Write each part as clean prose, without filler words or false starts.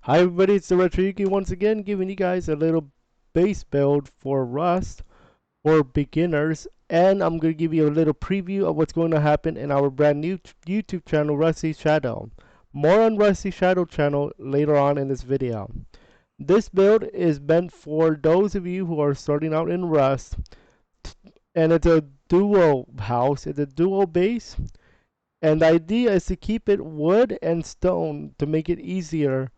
Hi everybody, it's the Retro once again, giving you guys a little base build for Rust for beginners, and I'm going to give you a little preview of what's going to happen in our brand new YouTube channel, RustyShadow. More on RustyShadow channel later on in this video. This build is meant for those of you who are starting out in Rust, and it's a duo house, it's a duo base, and the idea is to keep it wood and stone to make it easier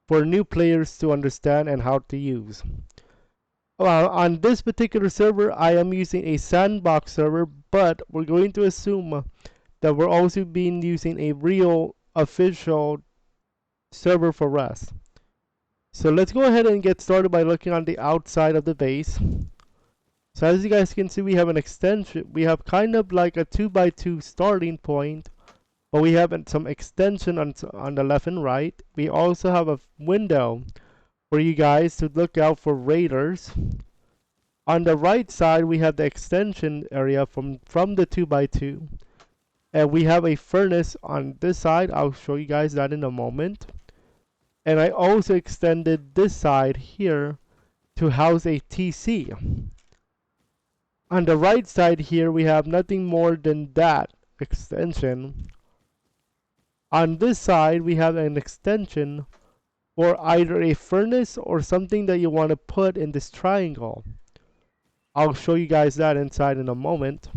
for new players to understand and how to use. On this particular server, I am using a sandbox server, but we're going to assume that we're also using a real official server for Rust. So let's go ahead and get started by looking on the outside of the base. So as you guys can see, we have an extension. We have kind of like a 2x2 starting point, but we have some extension on the left and right. We also have a window for you guys to look out for raiders. On the right side, we have the extension area from the 2x2. And we have a furnace on this side. I'll show you guys that in a moment. And I also extended this side here to house a TC. On the right side here, we have nothing more than that extension. On this side, we have an extension for either a furnace or something that you want to put in this triangle. I'll show you guys that inside in a moment.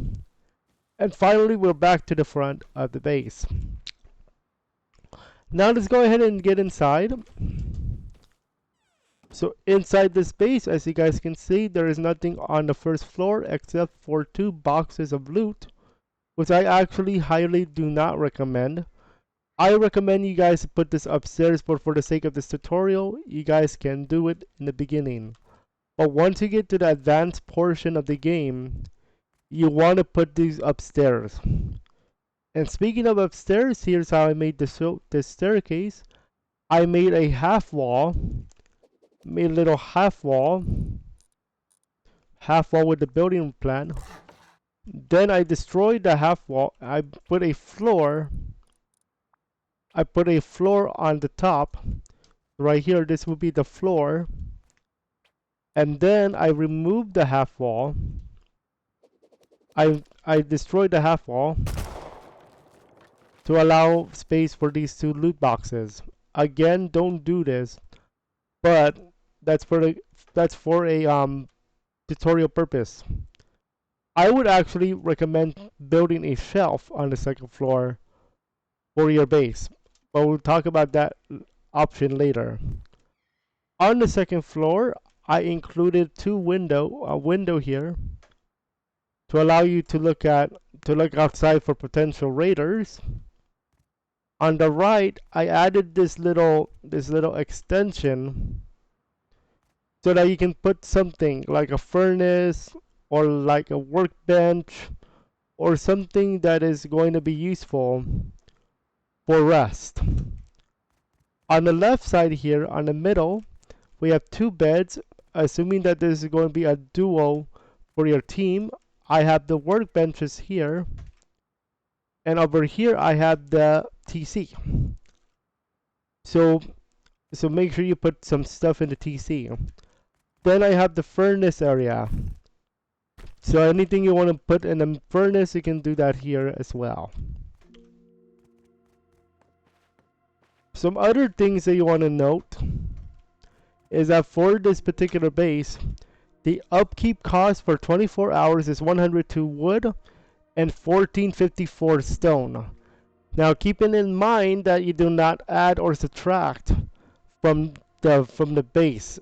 And finally, we're back to the front of the base. Now let's go ahead and get inside. So inside this base, as you guys can see, there is nothing on the first floor except for 2 boxes of loot, which I actually highly do not recommend. I recommend you guys put this upstairs, but for the sake of this tutorial, you guys can do it in the beginning. But once you get to the advanced portion of the game, you want to put these upstairs. And speaking of upstairs, here's how I made this staircase. I made a half wall, made a little half wall with the building plan. Then I destroyed the half wall. I put a floor on the top. Right here, this will be the floor. And then I removed the half wall. I destroyed the half wall to allow space for these 2 loot boxes. Again, don't do this, but that's for a tutorial purpose. I would actually recommend building a shelf on the second floor for your base, but we'll talk about that option later. On the second floor, I included a window here to allow you to look outside for potential raiders. On the right, I added this little extension so that you can put something like a furnace or like a workbench or something that is going to be useful for Rust. On the left side here, on the middle, we have 2 beds. Assuming that this is going to be a duo for your team, I have the workbenches here, and over here I have the TC. So make sure you put some stuff in the TC. Then I have the furnace area. So anything you want to put in the furnace, you can do that here as well. Some other things that you want to note is that for this particular base, the upkeep cost for 24 hours is 102 wood and 1454 stone. Now keeping in mind that you do not add or subtract from the base,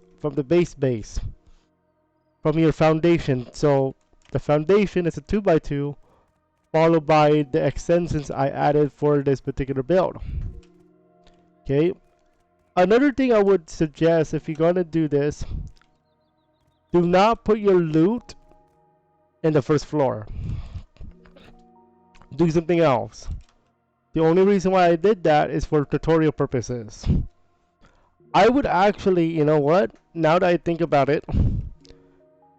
from your foundation. So the foundation is a 2x2 followed by the extensions I added for this particular build. Okay. Another thing I would suggest, if you're gonna do this, do not put your loot in the first floor. Do something else. The only reason why I did that is for tutorial purposes. I would actually, you know what? Now that I think about it,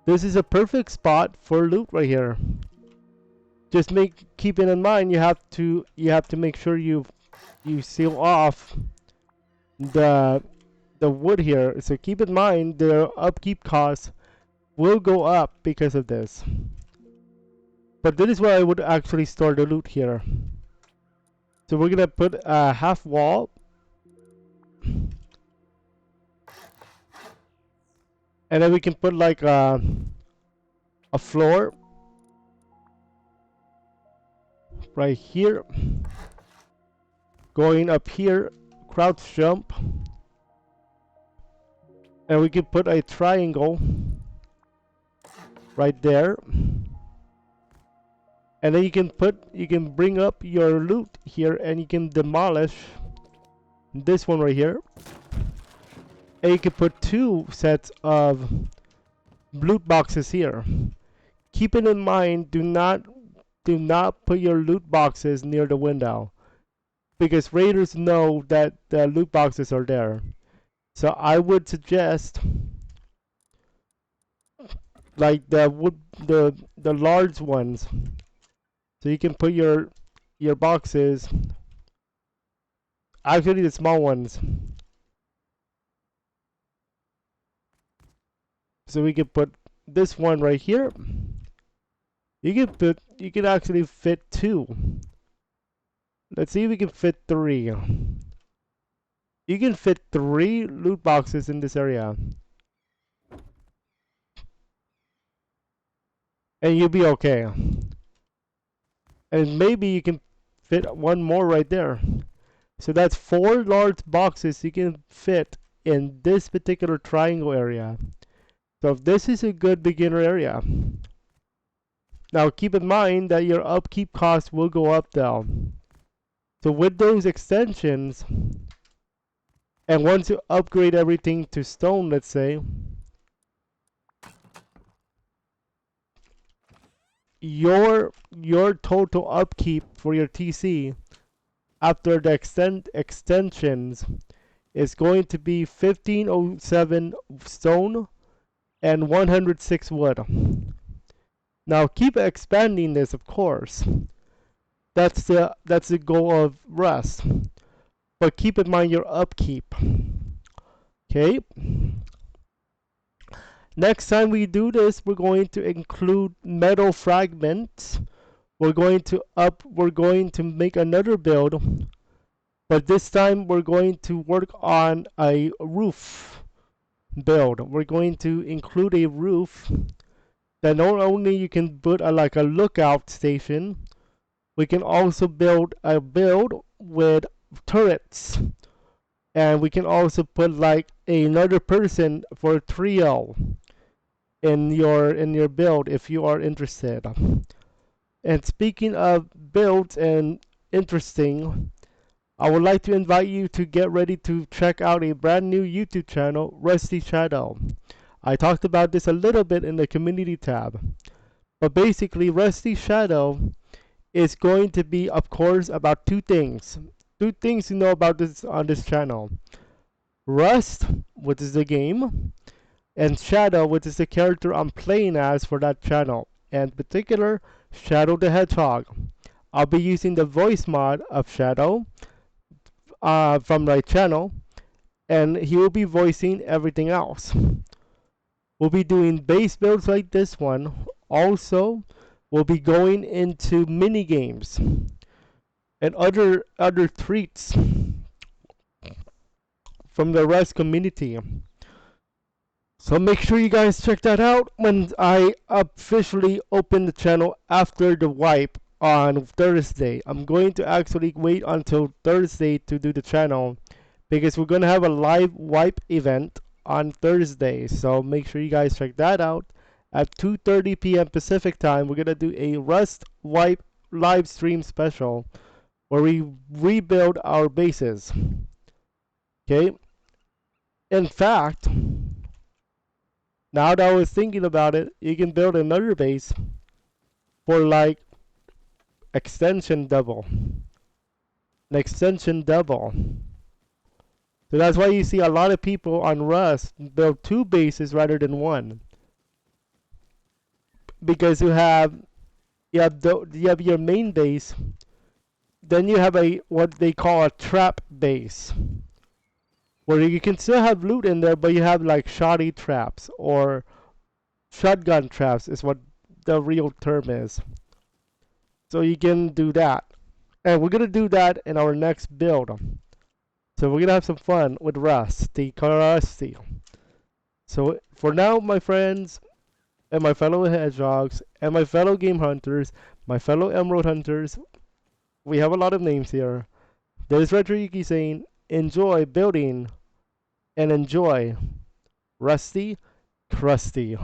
this is a perfect spot for loot right here. Just keeping in mind you have to make sure you seal off the the wood here. So keep in mind the upkeep costs will go up because of this. But this is where I would actually store the loot here. So we're gonna put a half wall. And then we can put like a floor right here. Going up here, crouch jump. And we can put a triangle right there. And then you can bring up your loot here and you can demolish this one right here. And you can put 2 sets of loot boxes here. Keep it in mind, do not put your loot boxes near the window, because raiders know that the loot boxes are there. So I would suggest like the large ones. So you can put your boxes, actually the small ones. So we can put this one right here. You can actually fit 2. Let's see if we can fit 3. You can fit 3 loot boxes in this area. And you'll be okay. And maybe you can fit 1 more right there. So that's 4 large boxes you can fit in this particular triangle area. So this is a good beginner area. Now keep in mind that your upkeep cost will go up though. So with those extensions, and once you upgrade everything to stone, let's say, your total upkeep for your TC after the extensions is going to be 1507 stone and 106 wood. Now keep expanding this, of course. That's the goal of Rust. But keep in mind your upkeep. Okay. Next time we do this, we're going to include metal fragments. We're going to make another build, but this time we're going to work on a roof build. We're going to include a roof that not only you can put like a lookout station, we can also build a build with turrets, and we can also put like another person for a trio in your build if you are interested. And speaking of builds and interesting, I would like to invite you to get ready to check out a brand new YouTube channel, RustyShadow. I talked about this a little bit in the community tab. But basically, RustyShadow is going to be, of course, about 2 things. 2 things to know about this on this channel. Rust, which is the game, and Shadow, which is the character I'm playing as for that channel. And in particular, Shadow the Hedgehog. I'll be using the voice mod of Shadow from my channel, and he will be voicing everything else. We'll be doing base builds like this one. Also, we'll be going into mini games and other treats from the Rust community. So make sure you guys check that out when I officially open the channel after the wipe on Thursday. I'm going to actually wait until Thursday to do the channel because we're going to have a live wipe event on Thursday. So make sure you guys check that out. At 2:30 p.m. Pacific time, we're going to do a Rust wipe live stream special where we rebuild our bases. Okay? In fact, now that I was thinking about it, you can build another base for like extension double. An extension double. So that's why you see a lot of people on Rust build 2 bases rather than 1. Because you have your main base, then you have a what they call a trap base. where you can still have loot in there, but you have like shoddy traps or shotgun traps is what the real term is. So you can do that. And we're gonna do that in our next build. So we're gonna have some fun with Rusty. So for now, my friends and my fellow hedgehogs and my fellow game hunters, my fellow emerald hunters, we have a lot of names here. There's Retriyuki saying, enjoy building and enjoy Rusty Crusty.